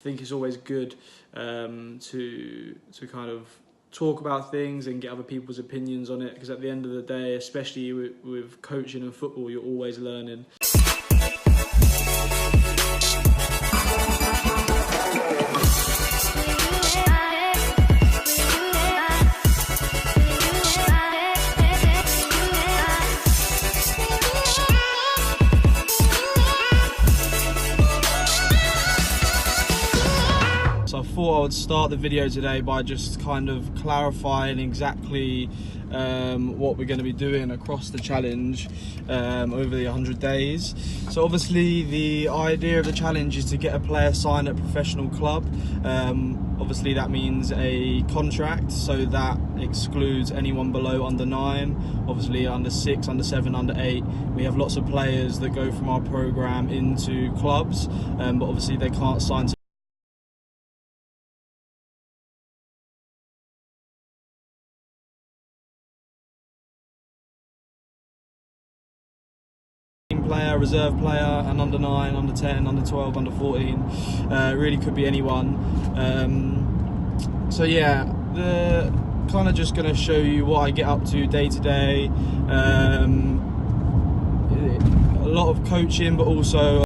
I think it's always good to kind of talk about things and get other people's opinions on it, because at the end of the day, especially with coaching and football, you're always learning. So I thought I would start the video today by just kind of clarifying exactly what we're going to be doing across the challenge over the 100 days. So obviously the idea of the challenge is to get a player signed at a professional club. Obviously that means a contract, so that excludes anyone below under 9, obviously under 6, under 7, under 8. We have lots of players that go from our programme into clubs, but obviously they can't sign to player, reserve player, and under 9, under 10, under 12, under 14. Really could be anyone. So yeah, the kind of just going to show you what I get up to day to day. A lot of coaching, but also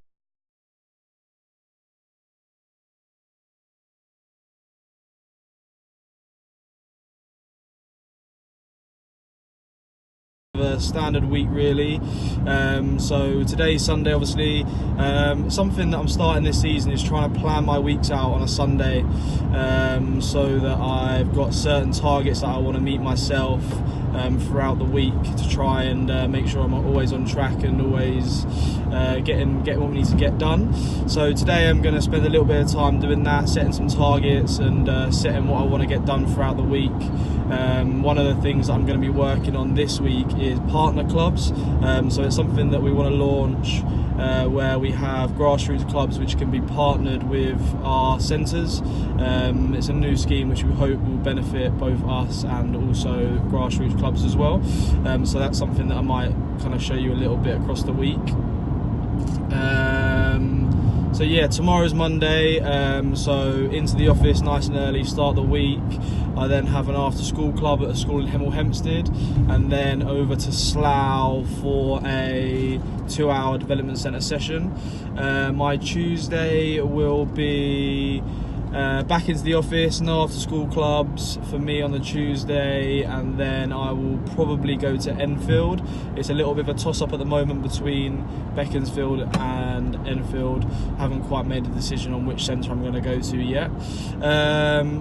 a standard week really. So today's Sunday, obviously. Something that I'm starting this season is trying to plan my weeks out on a Sunday, so that I've got certain targets that I want to meet myself throughout the week, to try and make sure I'm always on track and always getting what we need to get done. So today I'm going to spend a little bit of time doing that, setting some targets and setting what I want to get done throughout the week. One of the things that I'm going to be working on this week is partner clubs. So it's something that we want to launch where we have grassroots clubs which can be partnered with our centres. It's a new scheme which we hope will benefit both us and also grassroots clubs as well. So that's something that I might kind of show you a little bit across the week. So yeah, tomorrow's Monday, so into the office nice and early, start the week. I then have an after school club at a school in Hemel Hempstead, and then over to Slough for a 2-hour development centre session. My Tuesday will be back into the office, no after school clubs for me on the Tuesday, and then I will probably go to Enfield. It's a little bit of a toss up at the moment between Beaconsfield and Enfield. Haven't quite made a decision on which centre I'm going to go to yet.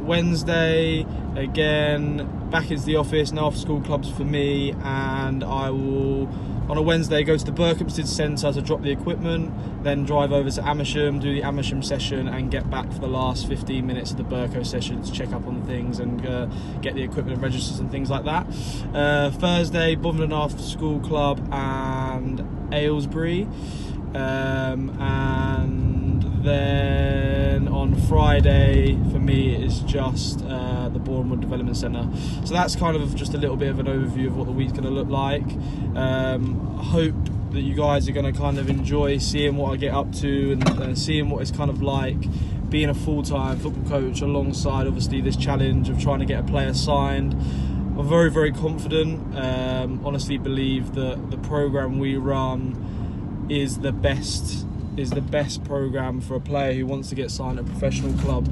Wednesday, again, back into the office, no after school clubs for me, and I will on a Wednesday go to the Berkhamsted Centre to drop the equipment, then drive over to Amersham, do the Amersham session, and get back for the last 15 minutes of the Berko session to check up on things and get the equipment and registers and things like that. Thursday, Bovington After School Club and Aylesbury, and then on Friday for me it is just the Bournemouth Development Centre. So that's kind of just a little bit of an overview of what the week's going to look like. I hope that you guys are going to kind of enjoy seeing what I get up to and seeing what it's kind of like being a full-time football coach alongside obviously this challenge of trying to get a player signed. I'm very, very confident. Honestly believe that the programme we run is the best programme for a player who wants to get signed at a professional club.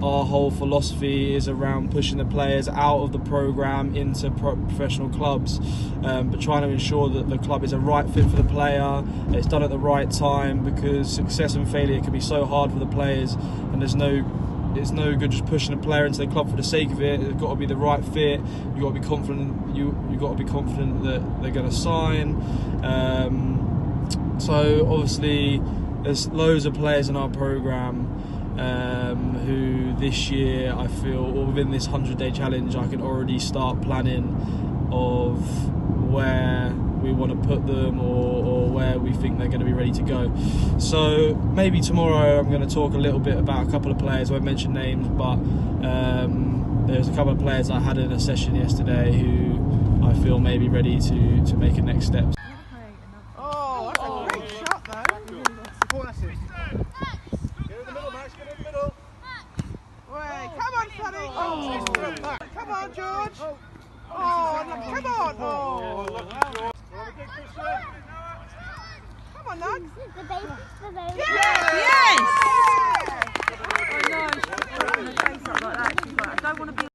Our whole philosophy is around pushing the players out of the programme into professional clubs, but trying to ensure that the club is a right fit for the player, it's done at the right time, because success and failure can be so hard for the players, and it's no good just pushing a player into the club for the sake of it. It's got to be the right fit. You've got to be confident. You've got to be confident that they're going to sign. So obviously there's loads of players in our programme who this year I feel, or within this 100-day challenge, I can already start planning of where we want to put them or where we think they're going to be ready to go. So maybe tomorrow I'm going to talk a little bit about a couple of players. I won't mention names, but there's a couple of players I had in a session yesterday who I feel may be ready to make a next step. Oh, that's a great shot though. Support us. Get in the middle. on, George. Oh, no, come on. Oh. Come on, Nug. The baby. Yes! I know, she's putting her face up like that. She's like, I don't want to be.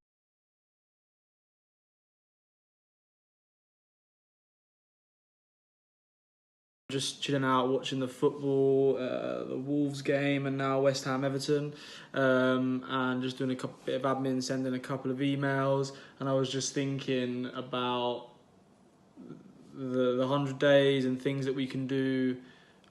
Just chilling out, watching the football, the Wolves game, and now West Ham Everton, and just doing a bit of admin, sending a couple of emails. And I was just thinking about the 100 days and things that we can do,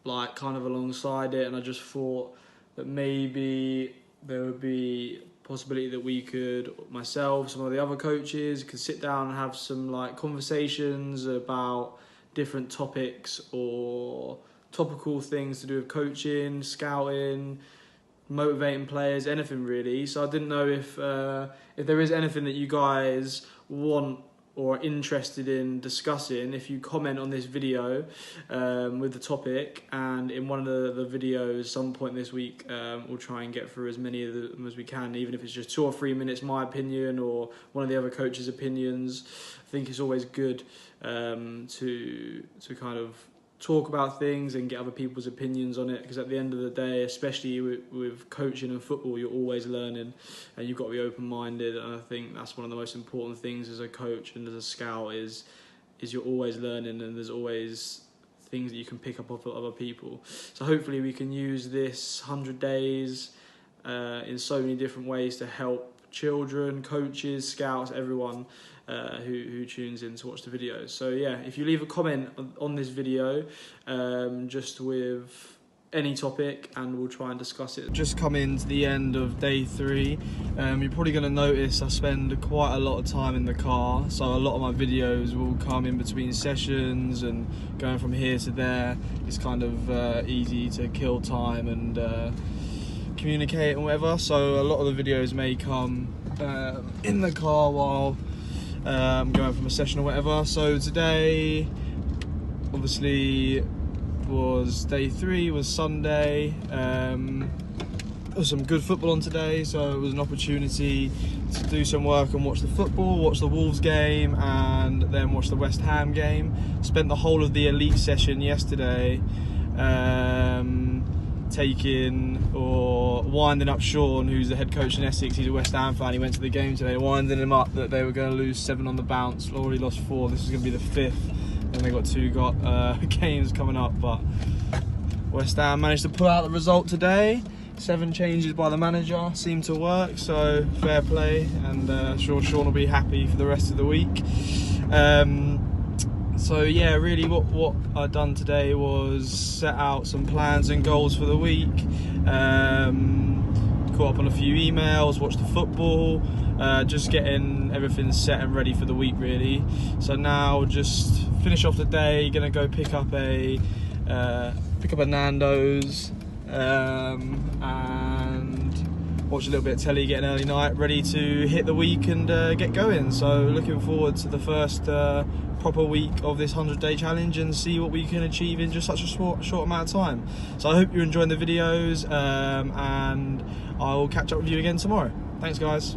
like kind of alongside it. And I just thought that maybe there would be a possibility that we could, myself, some of the other coaches, could sit down and have some like conversations about different topics or topical things to do with coaching, scouting, motivating players, anything really. So I didn't know if there is anything that you guys want or are interested in discussing. If you comment on this video with the topic, and in one of the videos some point this week, we'll try and get through as many of them as we can, even if it's just 2 or 3 minutes my opinion or one of the other coaches' opinions. I think it's always good to kind of talk about things and get other people's opinions on it, because at the end of the day, especially with coaching and football, you're always learning and you've got to be open-minded. And I think that's one of the most important things as a coach and as a scout is you're always learning, and there's always things that you can pick up off of other people. So hopefully we can use this 100 days in so many different ways to help children, coaches, scouts, everyone who tunes in to watch the videos. So yeah, if you leave a comment on this video just with any topic, and we'll try and discuss it. Just coming to the end of day 3. You're probably going to notice I spend quite a lot of time in the car, so a lot of my videos will come in between sessions and going from here to there. It's kind of easy to kill time and communicate and whatever, so a lot of the videos may come in the car while I'm going from a session or whatever. So today obviously was day 3, was Sunday. There was some good football on today, so it was an opportunity to do some work and watch the football, watch the Wolves game, and then watch the West Ham game. Spent the whole of the elite session yesterday winding up Sean, who's the head coach in Essex. He's a West Ham fan. He went to the game today, winding him up that they were going to lose 7 on the bounce. Already lost 4. This is going to be the 5th, and they got 2 games coming up. But West Ham managed to pull out the result today. 7 changes by the manager seemed to work, so fair play, and sure Sean will be happy for the rest of the week. So yeah, really what I've done today was set out some plans and goals for the week, caught up on a few emails, watched the football, just getting everything set and ready for the week really. So now just finish off the day, gonna go pick up a Nando's and watch a little bit of telly, get an early night, ready to hit the week and get going. So looking forward to the first proper week of this 100-day challenge and see what we can achieve in just such a short amount of time. So I hope you're enjoying the videos, and I'll catch up with you again tomorrow. Thanks guys.